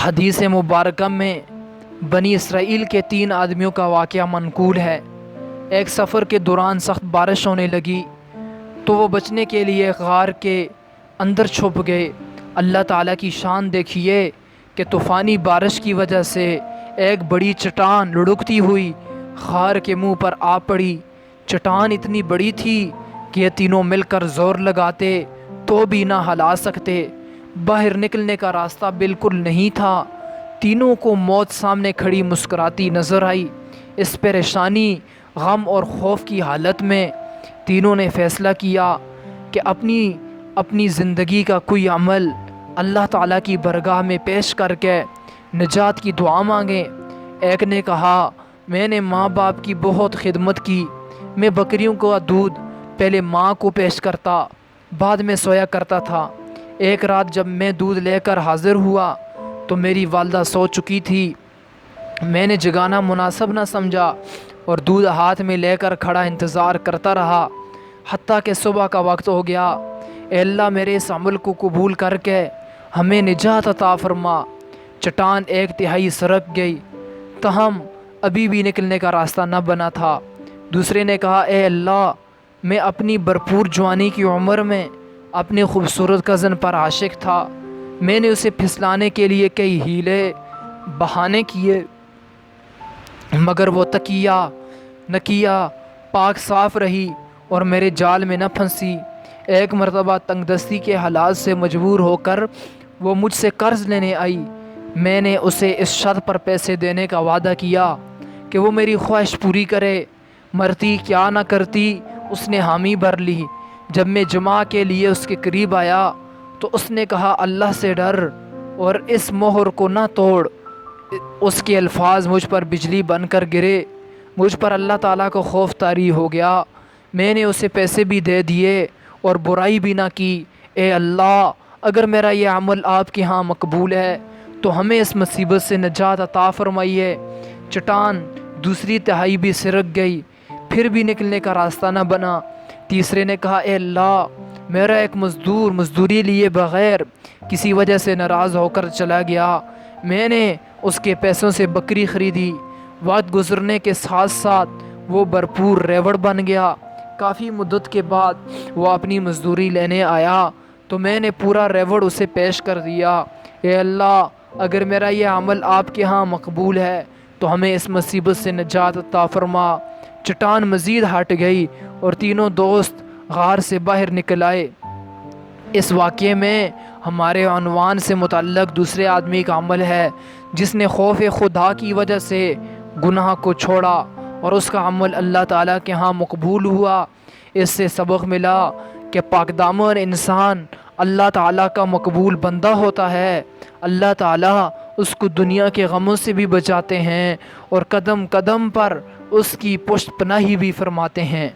حدیث مبارکہ میں بنی اسرائیل کے 3 آدمیوں کا واقعہ منقول ہے۔ ایک سفر کے دوران سخت بارش ہونے لگی تو وہ بچنے کے لیے غار کے اندر چھپ گئے۔ اللہ تعالیٰ کی شان دیکھیے کہ طوفانی بارش کی وجہ سے ایک بڑی چٹان لڑکتی ہوئی غار کے منہ پر آ پڑی۔ چٹان اتنی بڑی تھی کہ یہ تینوں مل کر زور لگاتے تو بھی نہ ہلا سکتے۔ باہر نکلنے کا راستہ بالکل نہیں تھا۔ تینوں کو موت سامنے کھڑی مسکراتی نظر آئی۔ اس پریشانی، غم اور خوف کی حالت میں تینوں نے فیصلہ کیا کہ اپنی زندگی کا کوئی عمل اللہ تعالیٰ کی بارگاہ میں پیش کر کے نجات کی دعا مانگیں۔ ایک نے کہا، میں نے ماں باپ کی بہت خدمت کی، میں بکریوں کا دودھ پہلے ماں کو پیش کرتا، بعد میں سویا کرتا تھا۔ ایک رات جب میں دودھ لے کر حاضر ہوا تو میری والدہ سو چکی تھی۔ میں نے جگانا مناسب نہ سمجھا اور دودھ ہاتھ میں لے کر کھڑا انتظار کرتا رہا حتیٰ کہ صبح کا وقت ہو گیا۔ اے اللہ، میرے اس عمل کو قبول کر کے ہمیں نجات عطا فرما۔ چٹان 1/3 سرک گئی تاہم ابھی بھی نکلنے کا راستہ نہ بنا تھا۔ دوسرے نے کہا، اے اللہ، میں اپنی بھرپور جوانی کی عمر میں اپنے خوبصورت کزن پر عاشق تھا۔ میں نے اسے پھسلانے کے لیے کئی ہیلے بہانے کیے مگر وہ تقیہ نقیہ پاک صاف رہی اور میرے جال میں نہ پھنسی۔ ایک مرتبہ تنگ دستی کے حالات سے مجبور ہو کر وہ مجھ سے قرض لینے آئی۔ میں نے اسے اس شرط پر پیسے دینے کا وعدہ کیا کہ وہ میری خواہش پوری کرے، مرتی کیا نہ کرتی اس نے حامی بھر لی۔ جب میں جمعہ کے لیے اس کے قریب آیا تو اس نے کہا، اللہ سے ڈر اور اس مہر کو نہ توڑ۔ اس کے الفاظ مجھ پر بجلی بن کر گرے۔ مجھ پر اللہ تعالیٰ کو خوف طاری ہو گیا۔ میں نے اسے پیسے بھی دے دیے اور برائی بھی نہ کی۔ اے اللہ، اگر میرا یہ عمل آپ کے ہاں مقبول ہے تو ہمیں اس مصیبت سے نجات عطا فرمائیے۔ چٹان 2/3 بھی سرک گئی، پھر بھی نکلنے کا راستہ نہ بنا۔ تیسرے نے کہا، اے اللہ، میرا ایک مزدور مزدوری لیے بغیر کسی وجہ سے ناراض ہو کر چلا گیا۔ میں نے اس کے پیسوں سے بکری خریدی۔ وقت گزرنے کے ساتھ ساتھ وہ بھرپور ریوڑ بن گیا۔ کافی مدت کے بعد وہ اپنی مزدوری لینے آیا تو میں نے پورا ریوڑ اسے پیش کر دیا۔ اے اللہ، اگر میرا یہ عمل آپ کے ہاں مقبول ہے تو ہمیں اس مصیبت سے نجات عطا فرما۔ چٹان مزید ہٹ گئی اور تینوں دوست غار سے باہر نکل آئے۔ اس واقعے میں ہمارے عنوان سے متعلق دوسرے آدمی کا عمل ہے جس نے خوف خدا کی وجہ سے گناہ کو چھوڑا اور اس کا عمل اللہ تعالیٰ کے ہاں مقبول ہوا۔ اس سے سبق ملا کہ پاک دامن انسان اللہ تعالیٰ کا مقبول بندہ ہوتا ہے۔ اللہ تعالیٰ اس کو دنیا کے غموں سے بھی بچاتے ہیں اور قدم قدم پر اس کی پشت پناہی بھی فرماتے ہیں۔